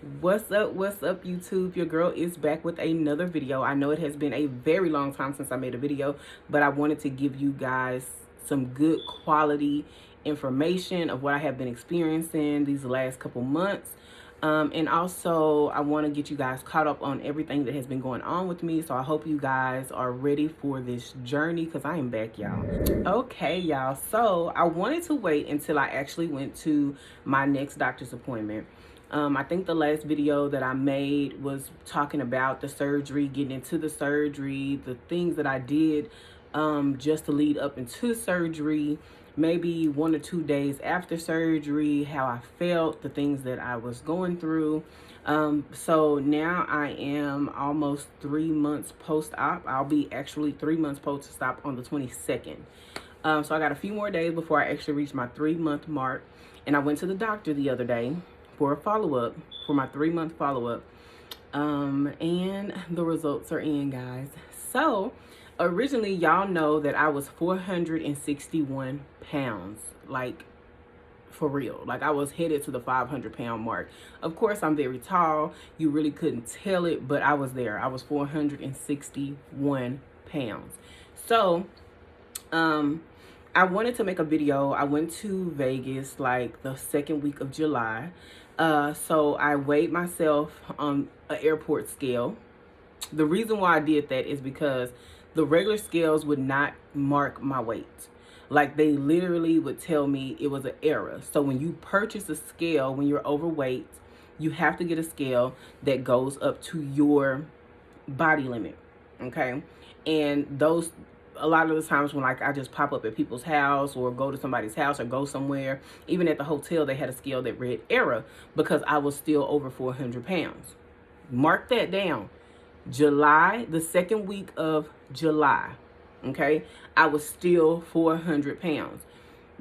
What's up YouTube? Your girl is back with another video. I know it has been a very long time since I made a video, but I wanted to give you guys some good quality information of what I have been experiencing these last couple months. And also I want to get you guys caught up on everything that has been going on with me. So I hope you guys are ready for this journey because I am back, y'all. Okay, y'all. So I wanted to wait until I actually went to my next doctor's appointment. I think the last video that I made was talking about the surgery, getting into the surgery, the things that I did just to lead up into surgery, maybe 1 or 2 days after surgery, how I felt, the things that I was going through. So now I am almost 3 months post-op. I'll be actually 3 months post-op on the 22nd. So I got a few more days before I actually reach my 3-month mark. And I went to the doctor the other day for a follow-up, for my 3-month follow-up. And the results are in, guys. So originally, y'all know that I was 461 pounds, like for real. Like I was headed to the 500-pound mark. Of course, I'm very tall. You really couldn't tell it, but I was there. I was 461 pounds. So, I wanted to make a video. I went to Vegas like the second week of July. So I weighed myself on an airport scale. The reason why I did that is because the regular scales would not mark my weight. Like they literally would tell me it was an error. So when you purchase a scale, when you're overweight, you have to get a scale that goes up to your body limit. Okay. And those, a lot of the times when like I just pop up at people's house or go to somebody's house or go somewhere, even at the hotel, they had a scale that read error because I was still over 400 pounds. Mark that down. July, the second week of July, okay, I was still 400 pounds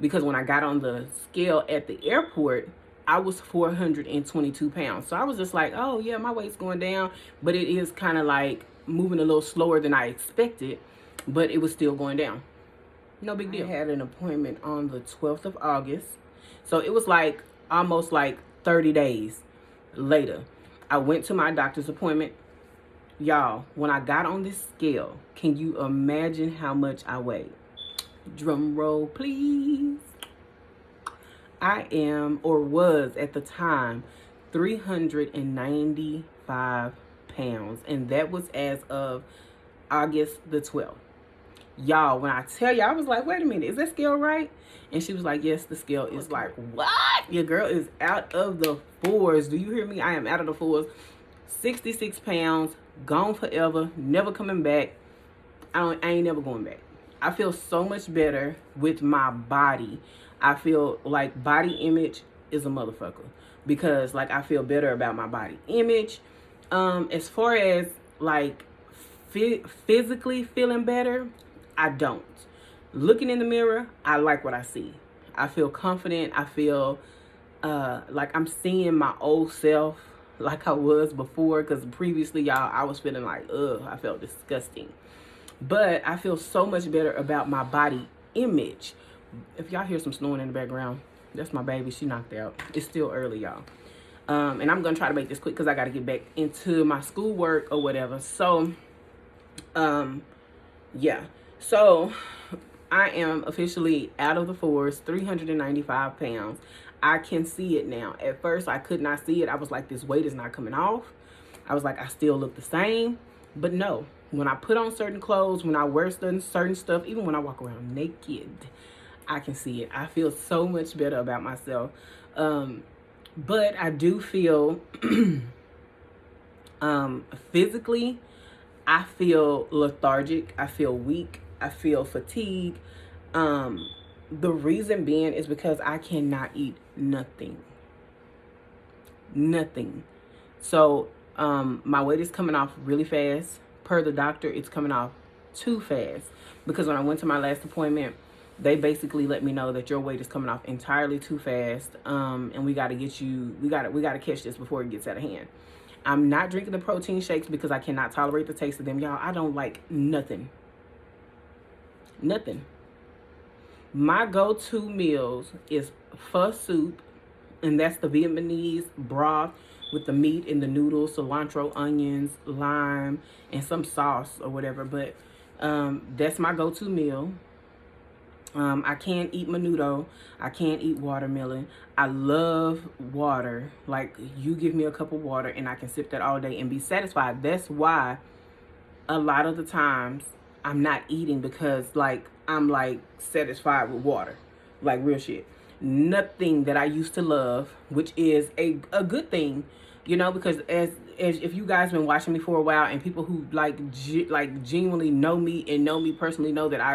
because when I got on the scale at the airport, I was 422 pounds. So I was just like, oh yeah, my weight's going down, but it is kind of like moving a little slower than I expected, but it was still going down. No big deal. I had an appointment on the 12th of August. So it was like almost like 30 days later. I went to my doctor's appointment. Y'all, when I got on this scale, can you imagine how much I weighed? Drum roll, please. I am, or was at the time, 395 pounds. And that was as of August the 12th. Y'all, when I tell you, I was like, wait a minute, is that scale right? And she was like, yes, the scale is like, what? Your girl is out of the fours. Do you hear me? I am out of the fours. 66 pounds, gone forever, never coming back. I ain't never going back. I feel so much better with my body. I feel like body image is a motherfucker because like I feel better about my body image. As far as like physically feeling better, I don't. Looking in the mirror, I like what I see. I feel confident. I feel like I'm seeing my old self like I was before, because previously, y'all, I was feeling like, I felt disgusting. But I feel so much better about my body image. If y'all hear some snoring in the background, that's my baby. She knocked out. It's still early, y'all. And I'm going to try to make this quick because I got to get back into my schoolwork or whatever. So, yeah. So, I am officially out of the fours, 395 pounds. I can see it now. At first, I could not see it. I was like, this weight is not coming off. I was like, I still look the same. But no, when I put on certain clothes, when I wear certain stuff, even when I walk around naked, I can see it. I feel so much better about myself. But I do feel physically, I feel lethargic. I feel weak. I feel fatigue. The reason being is because I cannot eat nothing. Nothing. So, my weight is coming off really fast. Per the doctor, it's coming off too fast. Because when I went to my last appointment, they basically let me know that your weight is coming off entirely too fast. And we got to get you, we got to catch this before it gets out of hand. I'm not drinking the protein shakes because I cannot tolerate the taste of them. Y'all, I don't like nothing. Nothing. My go-to meals is pho soup, and that's the Vietnamese broth with the meat and the noodles, cilantro, onions, lime, and some sauce or whatever. But that's my go-to meal. I can't eat menudo. I can't eat watermelon. I love water. Like, you give me a cup of water and I can sip that all day and be satisfied. That's why a lot of the times I'm not eating, because like I'm like satisfied with water. Like, real shit. Nothing that I used to love, which is a good thing, you know, because as if you guys been watching me for a while, and people who like genuinely know me and know me personally know that I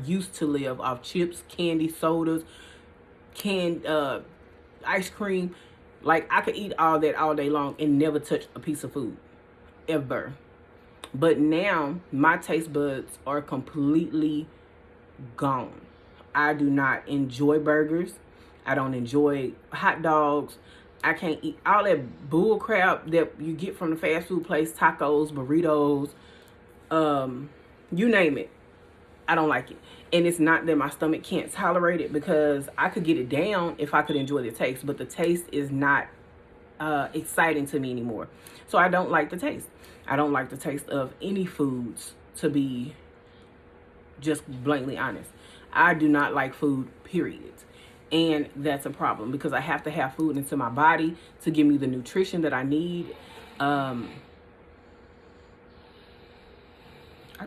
used to live off chips, candy, sodas, canned ice cream. Like, I could eat all that all day long and never touch a piece of food ever. But now my taste buds are completely gone. I do not enjoy burgers. I don't enjoy hot dogs. I can't eat all that bull crap that you get from the fast food place, tacos, burritos, you name it. I don't like it. And it's not that my stomach can't tolerate it, because I could get it down if I could enjoy the taste, but the taste is not exciting to me anymore. So I don't like the taste. I don't like the taste of any foods, to be just blatantly honest. I do not like food, period. And that's a problem, because I have to have food into my body to give me the nutrition that I need. I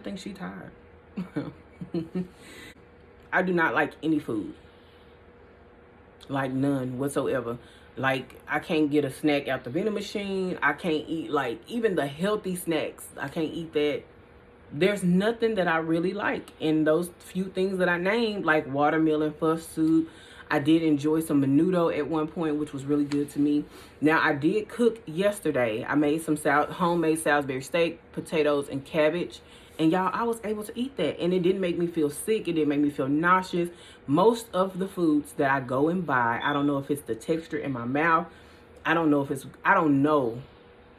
think she's tired. I do not like any food. Like, none whatsoever. Like, I can't get a snack out the vending machine. I can't eat, like, even the healthy snacks. I can't eat that. There's nothing that I really like in those few things that I named, like watermelon, fuss soup. I did enjoy some menudo at one point, which was really good to me. Now, I did cook yesterday. I made some homemade Salisbury steak, potatoes, and cabbage. And y'all, I was able to eat that. And it didn't make me feel sick. It didn't make me feel nauseous. Most of the foods that I go and buy, I don't know if it's the texture in my mouth. I don't know,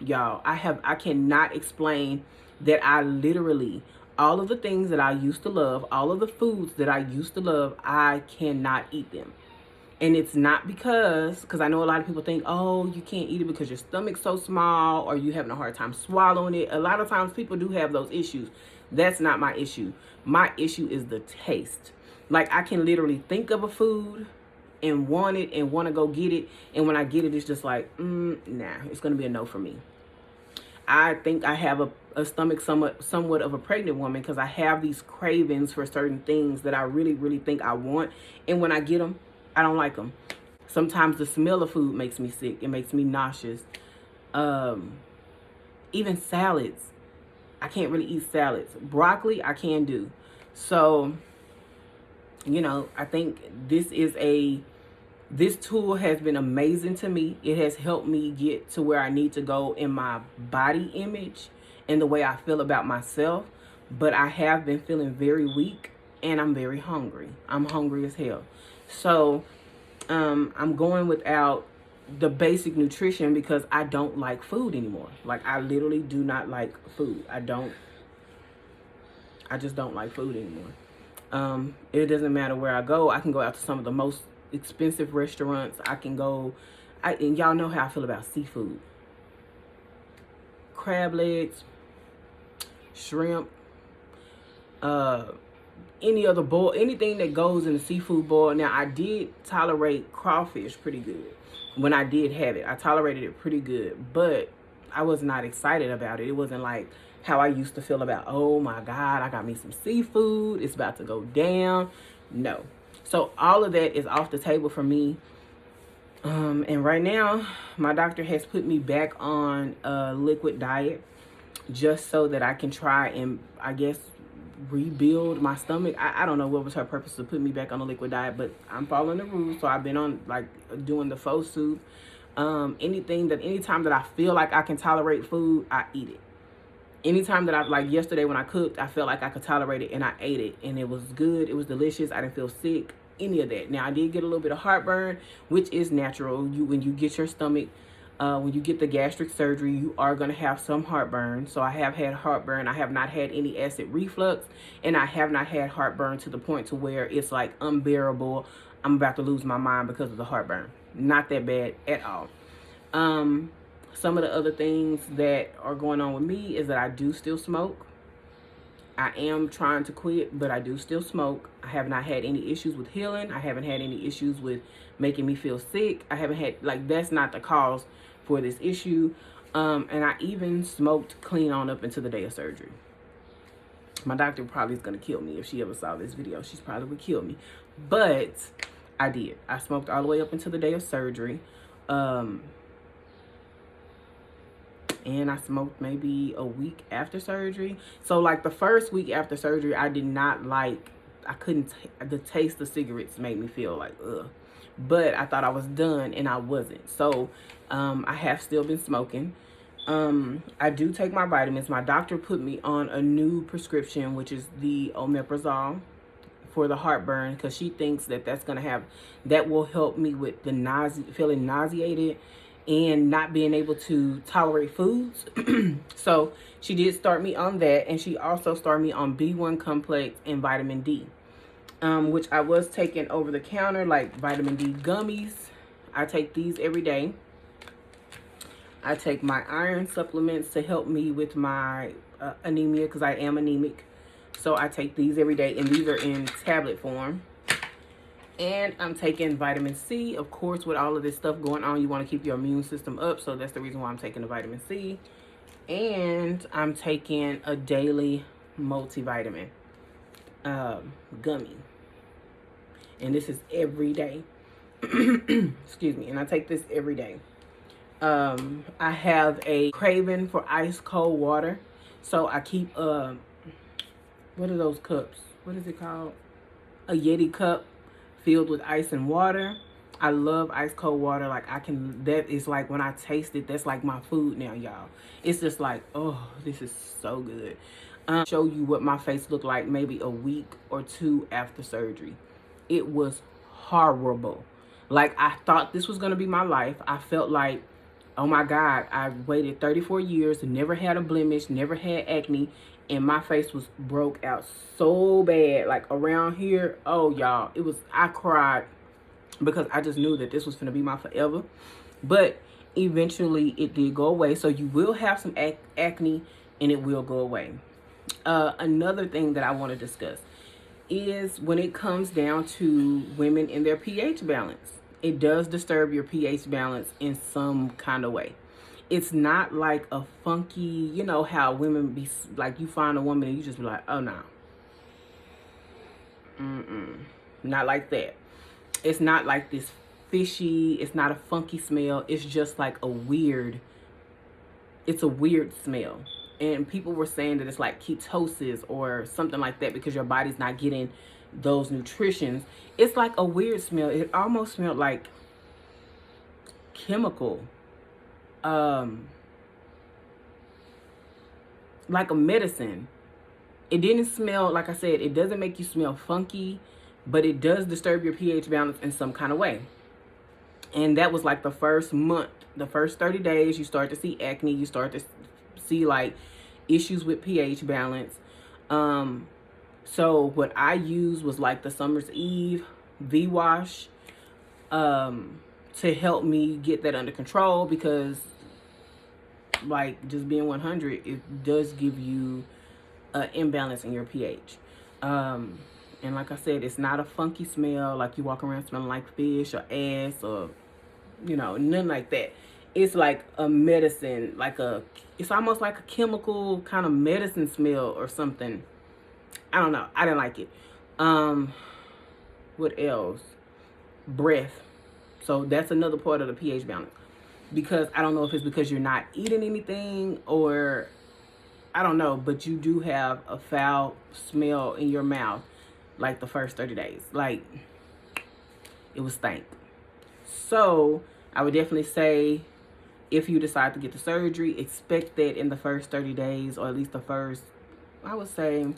y'all. I cannot explain that I literally, all of the things that I used to love, all of the foods that I used to love, I cannot eat them. And it's not because I know a lot of people think, oh, you can't eat it because your stomach's so small, or you having a hard time swallowing it. A lot of times people do have those issues. That's not my issue. My issue is the taste. Like, I can literally think of a food and want it and want to go get it. And when I get it, it's just like, nah, it's going to be a no for me. I think I have a stomach somewhat of a pregnant woman, because I have these cravings for certain things that I really, really think I want. And when I get them, I don't like them. Sometimes the smell of food makes me sick. It makes me nauseous. Even salads. I can't really eat salads. Broccoli, I can do. So, you know, I think this tool has been amazing to me. It has helped me get to where I need to go in my body image and the way I feel about myself. But I have been feeling very weak, and I'm very hungry. I'm hungry as hell. So I'm going without the basic nutrition because I don't like food anymore. Like, I literally do not like food. I just don't like food anymore. It doesn't matter where I go. I can go out to some of the most expensive restaurants. I can go, and y'all know how I feel about seafood. Crab legs, shrimp, any other boil, anything that goes in the seafood boil. Now, I did tolerate crawfish pretty good when I did have it. I tolerated it pretty good, but I was not excited about it. It wasn't like how I used to feel about, oh my God, I got me some seafood, it's about to go down. No. So all of that is off the table for me. And right now, my doctor has put me back on a liquid diet just so that I can try and, I guess, rebuild my stomach. I don't know what was her purpose to put me back on a liquid diet, but I'm following the rules. So I've been on, like, doing the faux soup. Anytime that I feel like I can tolerate food, I eat it. Anytime that like yesterday when I cooked, I felt like I could tolerate it and I ate it, and it was good. It was delicious. I didn't feel sick, any of that. Now, I did get a little bit of heartburn, which is natural. When you get your stomach, when you get the gastric surgery, you are going to have some heartburn. So I have had heartburn. I have not had any acid reflux, and I have not had heartburn to the point to where it's like unbearable. I'm about to lose my mind because of the heartburn. Not that bad at all. Some of the other things that are going on with me is that I do still smoke. I am trying to quit, but I do still smoke. I have not had any issues with healing. I haven't had any issues with making me feel sick. I haven't had, like, that's not the cause for this issue. And I even smoked clean on up until the day of surgery. My doctor probably is going to kill me if she ever saw this video. She probably would kill me. But I did. I smoked all the way up until the day of surgery. And I smoked maybe a week after surgery. So like the first week after surgery, I did not like, I couldn't, the taste of cigarettes made me feel like, ugh. But I thought I was done and I wasn't. So I have still been smoking. I do take my vitamins. My doctor put me on a new prescription, which is the omeprazole for the heartburn, because she thinks that that will help me with the feeling nauseated and not being able to tolerate foods. So she did start me on that, and she also started me on B1 complex and vitamin D, which I was taking over the counter, like vitamin D gummies. I take these every day. I take my iron supplements to help me with my anemia, because I am anemic. So I take these every day, and these are in tablet form. And I'm taking vitamin C. Of course, with all of this stuff going on, you want to keep your immune system up. So that's the reason why I'm taking the vitamin C. And I'm taking a daily multivitamin gummy. And this is every day. Excuse me. And I take this every day. I have a craving for ice cold water. So I keep, what are those cups? What is it called? A Yeti cup filled with ice and water. I love ice cold water. Like that is like, when I taste it, that's like my food now, y'all. It's just like, oh, this is so good. Show you what my face looked like maybe a week or two after surgery. It was horrible. Like, I thought this was going to be my life. I felt like, oh my God, I waited 34 years, never had a blemish, never had acne, and my face was broke out so bad. Like around here, oh y'all, I cried because I just knew that this was going to be my forever. But eventually it did go away. So you will have some acne and it will go away. Another thing that I want to discuss is when it comes down to women in their pH balance. It does disturb your pH balance in some kind of way. It's not like a funky, you know how women be like, you find a woman and you just be like, oh no. Not like that. It's not like this fishy, it's not a funky smell. It's just like it's a weird smell. And people were saying that it's like ketosis or something like that because your body's not getting those nutritions. It's like a weird smell. It almost smelled like chemical. Like a medicine. It didn't smell, like I said, it doesn't make you smell funky, but it does disturb your pH balance in some kind of way. And that was like the first month, the first 30 days, you start to see acne, you start to see like issues with pH balance. So what I used was like the Summer's Eve V-Wash to help me get that under control, because like just being 100, it does give you an imbalance in your pH. And like I said, it's not a funky smell like you walk around smelling like fish or ass or, you know, nothing like that. It's like a medicine, it's almost like a chemical kind of medicine smell or something. I don't know. I didn't like it. What else? Breath. So that's another part of the pH balance. Because I don't know if it's because you're not eating anything or I don't know, but you do have a foul smell in your mouth like the first 30 days. Like, it was stank. So I would definitely say, if you decide to get the surgery, expect that in the first 30 days, or at least the first, I would say,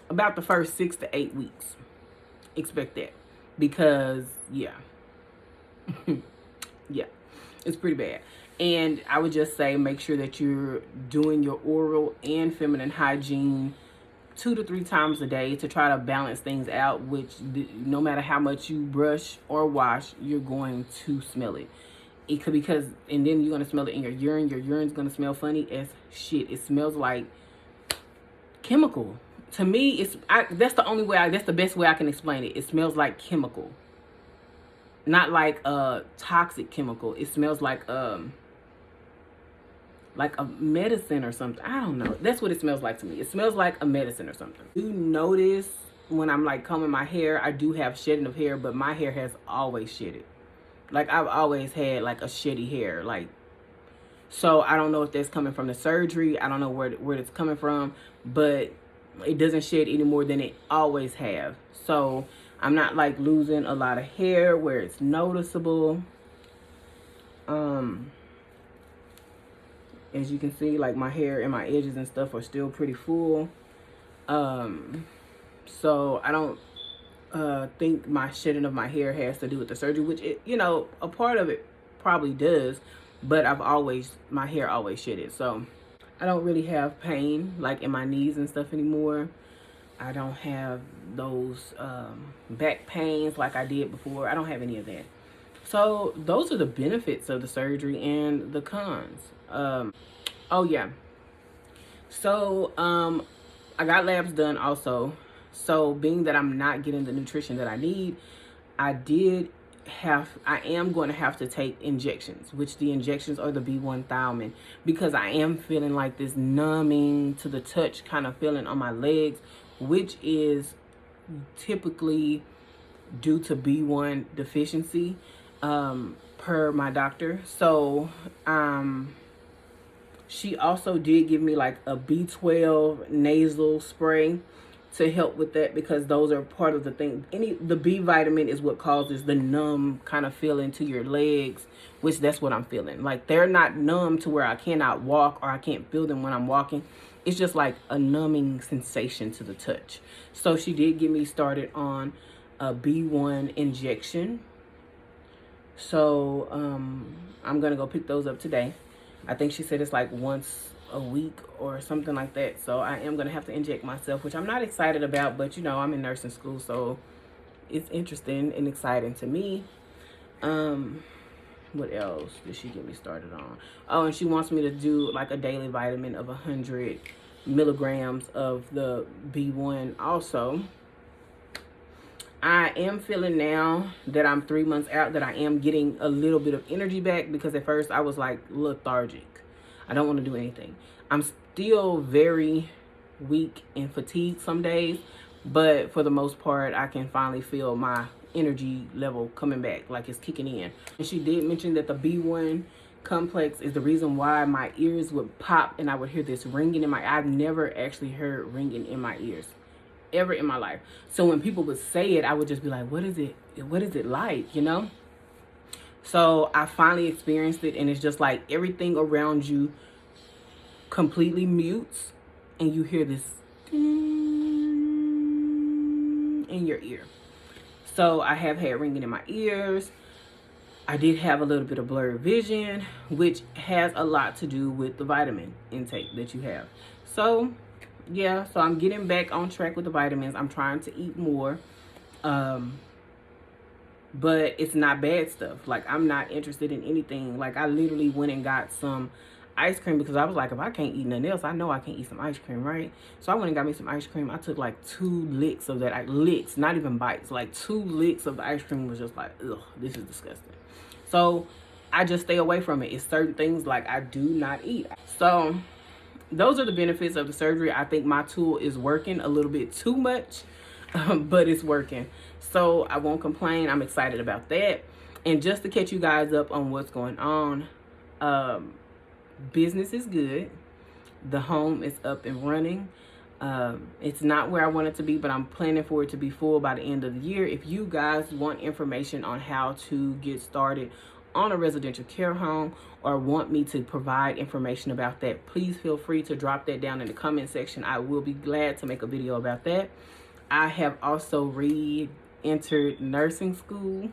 about the first 6 to 8 weeks. Expect that. Because, yeah. Yeah. It's pretty bad. And I would just say, make sure that you're doing your oral and feminine hygiene 2 to 3 times a day to try to balance things out, which no matter how much you brush or wash, you're going to smell it. It could, because, and then you're going to smell it in your urine. Your urine's going to smell funny as shit. It smells like chemical. To me, that's the only way, that's the best way I can explain it. It smells like chemical. Not like a toxic chemical. It smells like a medicine or something. I don't know. That's what it smells like to me. It smells like a medicine or something. You notice when I'm like combing my hair, I do have shedding of hair, but my hair has always shedded. Like, I've always had like a shitty hair. Like, so I don't know if that's coming from the surgery. I don't know where it's coming from, but it doesn't shed any more than it always have. So I'm not like losing a lot of hair where it's noticeable. As you can see, like, my hair and my edges and stuff are still pretty full. So I don't think my shedding of my hair has to do with the surgery, which it, you know, a part of it probably does, but my hair always shedded. So I don't really have pain like in my knees and stuff anymore. I don't have those back pains like I did before. I don't have any of that. So those are the benefits of the surgery and the cons. Oh yeah. So I got labs done also. So being that I'm not getting the nutrition that I need, I am going to have to take injections, which the injections are the B1 Thiamin, because I am feeling like this numbing to the touch kind of feeling on my legs, which is typically due to B1 deficiency, per my doctor. So she also did give me like a B12 nasal spray to help with that, because those are part of the thing. The B vitamin is what causes the numb kind of feeling to your legs, which that's what I'm feeling. Like, they're not numb to where I cannot walk or I can't feel them when I'm walking. It's just like a numbing sensation to the touch. So she did get me started on a B1 injection. So I'm gonna go pick those up today. I think she said it's like once a week or something like that. So I am gonna have to inject myself, which I'm not excited about, but you know, I'm in nursing school, so it's interesting and exciting to me. What else did she get me started on? Oh, and she wants me to do like a daily vitamin of 100 milligrams of the B1 also. I am feeling now that I'm 3 months out that I am getting a little bit of energy back, because at first I was like lethargic. I don't want to do anything. I'm still very weak and fatigued some days, but for the most part, I can finally feel my energy level coming back, like it's kicking in. And she did mention that the B1 complex is the reason why my ears would pop and I would hear this ringing in my ear. I've never actually heard ringing in my ears ever in my life. So when people would say it, I would just be like, what is it? What is it like, you know? So I finally experienced it, and it's just like everything around you completely mutes and you hear this in your ear. So I have had ringing in my ears. I did have a little bit of blurred vision, which has a lot to do with the vitamin intake that you have. So yeah, so I'm getting back on track with the vitamins. I'm trying to eat more. But it's not bad stuff. Like, I'm not interested in anything. Like, I literally went and got some ice cream because I was like, if I can't eat nothing else, I know I can eat some ice cream, right? So I went and got me some ice cream. I took like 2 licks of that. Licks, not even bites. Like 2 licks of the ice cream was just like, ugh, this is disgusting. So I just stay away from it. It's certain things like I do not eat. So those are the benefits of the surgery. I think my tool is working a little bit too much, but it's working. So I won't complain. I'm excited about that. And just to catch you guys up on what's going on, business is good. The home is up and running. It's not where I want it to be, but I'm planning for it to be full by the end of the year. If you guys want information on how to get started on a residential care home, or want me to provide information about that, please feel free to drop that down in the comment section. I will be glad to make a video about that. I have also re-entered nursing school.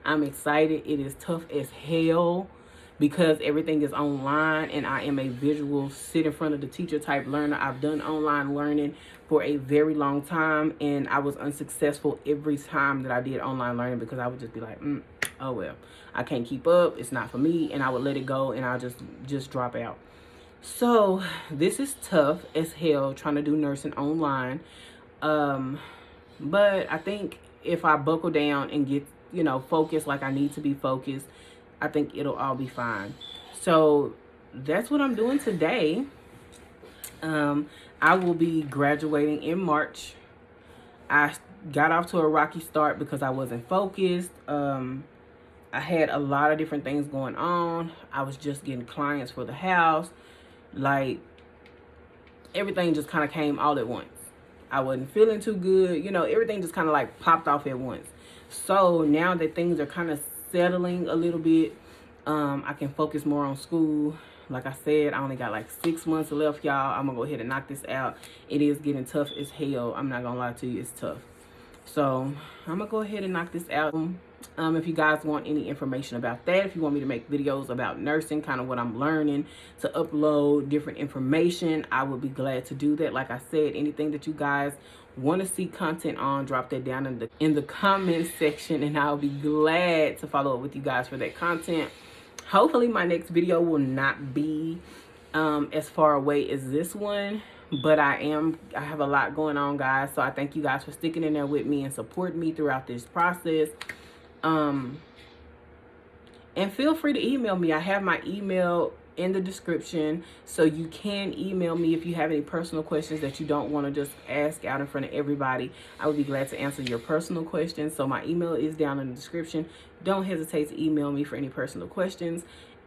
I'm excited. It is tough as hell because everything is online, and I am a visual sit in front of the teacher type learner. I've done online learning for a very long time, and I was unsuccessful every time that I did online learning because I would just be like, oh well, I can't keep up, it's not for me, and I would let it go and I'll just drop out. So this is tough as hell trying to do nursing online. But I think if I buckle down and get, you know, focused like I need to be focused, I think it'll all be fine. So that's what I'm doing today. I will be graduating in March. I got off to a rocky start because I wasn't focused. I had a lot of different things going on. I was just getting clients for the house. Like, everything just kind of came all at once. I wasn't feeling too good. You know, everything just kind of like popped off at once. So now that things are kind of settling a little bit, I can focus more on school. Like I said, I only got like 6 months left, y'all. I'm gonna go ahead and knock this out. It is getting tough as hell. I'm not gonna lie to you, it's tough. So I'm gonna go ahead and knock this out. If you guys want any information about that, if you want me to make videos about nursing, kind of what I'm learning, to upload different information, I would be glad to do that. Like I said, anything that you guys want to see content on, drop that down in the comments section, and I'll be glad to follow up with you guys for that content. Hopefully my next video will not be as far away as this one, but I have a lot going on, guys. So I thank you guys for sticking in there with me and supporting me throughout this process. And feel free to email me. I have my email in the description, so you can email me if you have any personal questions that you don't want to just ask out in front of everybody. I would be glad to answer your personal questions. So my email is down in the description. Don't hesitate to email me for any personal questions.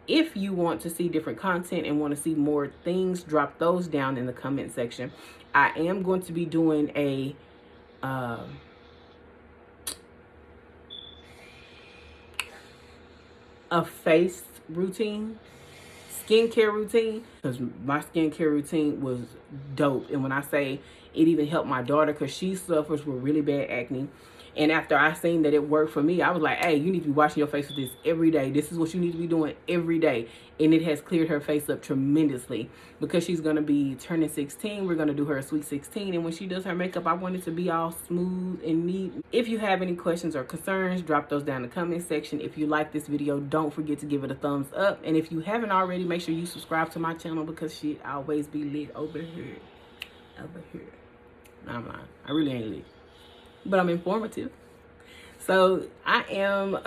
If you want to see different content and want to see more things, drop those down in the comment section. I am going to be doing a face routine, skincare routine, because my skincare routine was dope. And when I say it even helped my daughter, because she suffers with really bad acne, and after I seen that it worked for me, I was like, hey, you need to be washing your face with this every day. This is what you need to be doing every day. And it has cleared her face up tremendously. Because she's going to be turning 16, we're going to do her a sweet 16. And when she does her makeup, I want it to be all smooth and neat. If you have any questions or concerns, drop those down in the comment section. If you like this video, don't forget to give it a thumbs up. And if you haven't already, make sure you subscribe to my channel, because shit always be lit over here. Over here. No, I'm lying. I really ain't lit, but I'm informative. So I am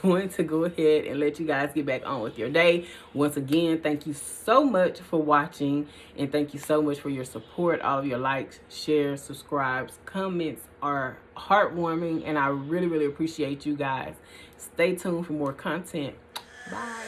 going to go ahead and let you guys get back on with your day. Once again, thank you so much for watching, and thank you so much for your support. All of your likes, shares, subscribes, comments are heartwarming, and I really, really appreciate you guys. Stay tuned for more content. Bye.